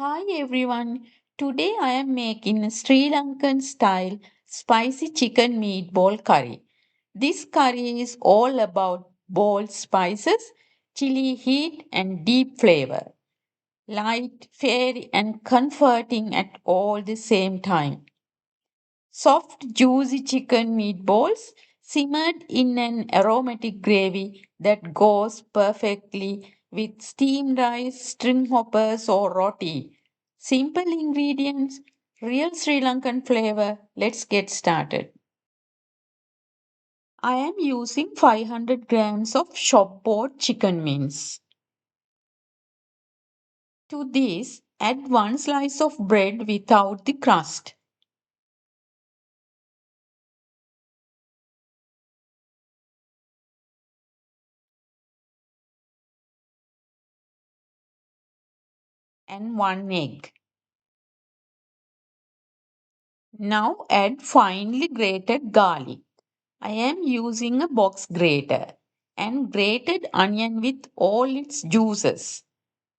Hi everyone. Today I am making a Sri Lankan style spicy chicken meatball curry. This curry is all about bold spices, chili heat and deep flavor. Light, fairy and comforting at all the same time. Soft, juicy chicken meatballs simmered in an aromatic gravy that goes perfectly with steamed rice, string hoppers, or roti. Simple ingredients, real Sri Lankan flavor. Let's get started. I am using 500 grams of shop bought chicken mince. To this, add one slice of bread without the crust and one egg. Now add finely grated garlic. I am using a box grater and grated onion with all its juices.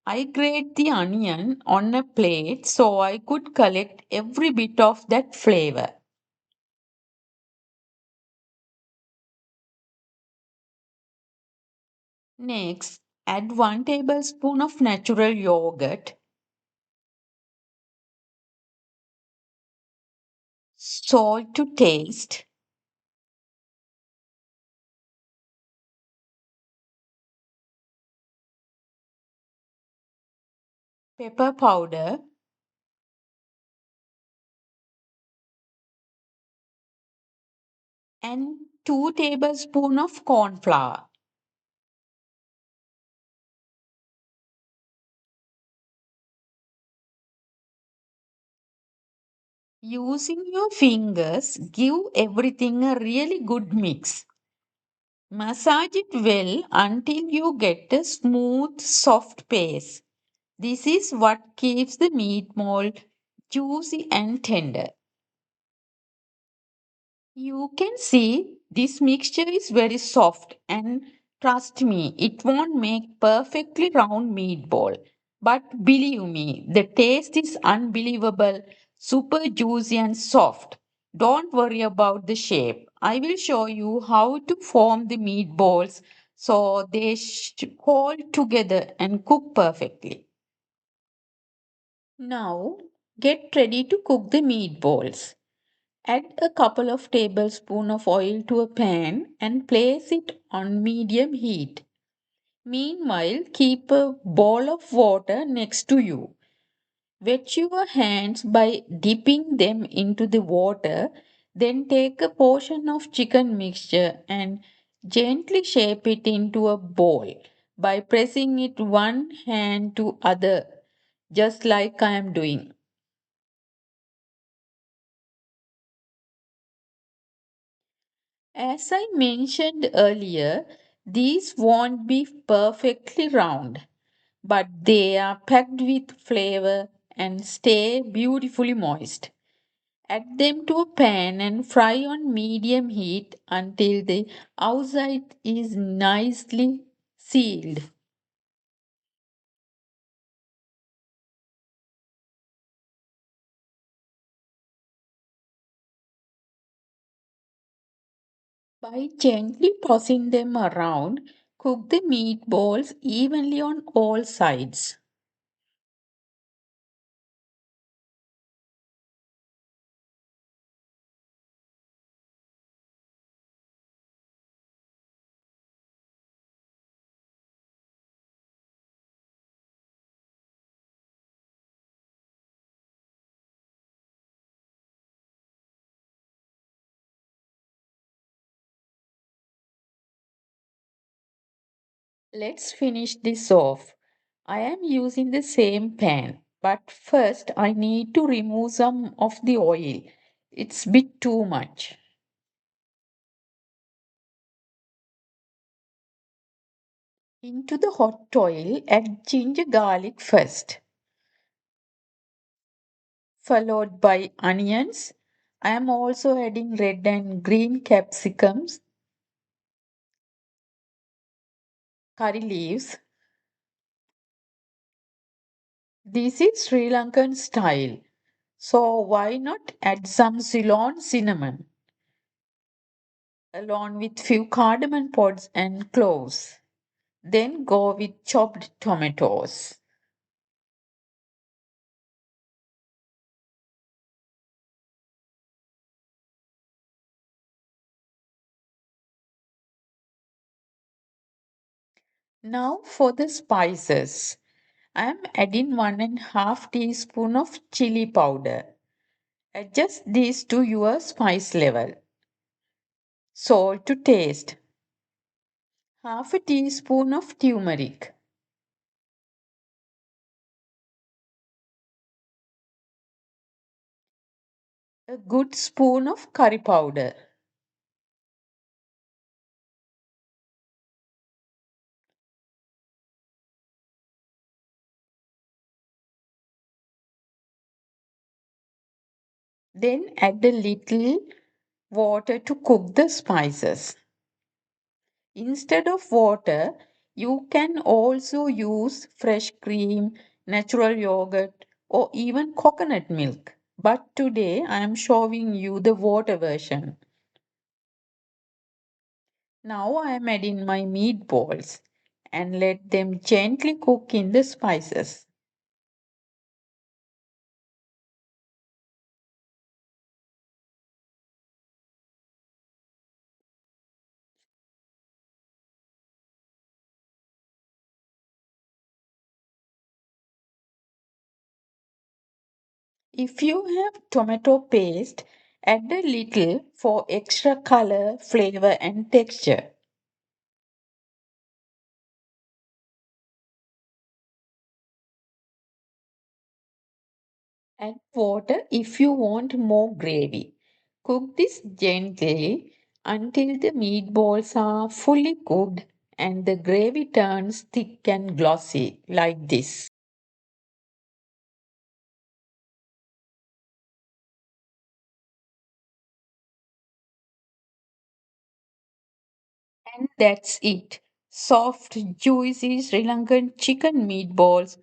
I grate the onion on a plate so I could collect every bit of that flavor. Next, add 1 tablespoon of natural yogurt, salt to taste, pepper powder, and 2 tablespoons of corn flour. Using your fingers, give everything a really good mix. Massage it well until you get a smooth, soft paste. This is what keeps the meat mold juicy and tender. You can see this mixture is very soft and trust me, it won't make perfectly round meatball. But believe me, the taste is unbelievable, super juicy and soft. Don't worry about the shape. I will show you how to form the meatballs so they hold together and cook perfectly. Now, get ready to cook the meatballs. Add a couple of tablespoons of oil to a pan and place it on medium heat. Meanwhile, keep a bowl of water next to you. Wet your hands by dipping them into the water, then take a portion of chicken mixture and gently shape it into a ball by pressing it one hand to other, just like I am doing. As I mentioned earlier, these won't be perfectly round, but they are packed with flavor and stay beautifully moist. Add them to a pan and fry on medium heat until the outside is nicely sealed. By gently tossing them around, cook the meatballs evenly on all sides. Let's finish this off. I am using the same pan, but first I need to remove some of the oil. It's bit too much. Into the hot oil, add ginger garlic first, followed by onions. I am also adding red and green capsicums, curry leaves, This is Sri Lankan style. So why not add some Ceylon cinnamon along with few cardamom pods and cloves. Then go with chopped tomatoes. Now for the spices. I am adding 1.5 teaspoon of chili powder. Adjust this to your spice level. Salt to taste. Half a teaspoon of turmeric. A good spoon of curry powder. Then add a little water to cook the spices. Instead of water, you can also use fresh cream, natural yogurt, or even coconut milk. But today I am showing you the water version. Now I am adding my meatballs and let them gently cook in the spices. If you have tomato paste, add a little for extra color, flavor, and texture. Add water if you want more gravy. Cook this gently until the meatballs are fully cooked and the gravy turns thick and glossy like this. And that's it. Soft, juicy Sri Lankan chicken meatballs,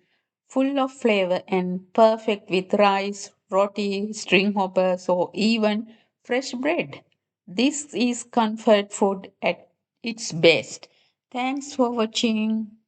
full of flavor and perfect with rice, roti, string hoppers, or even fresh bread. This is comfort food at its best. Thanks for watching.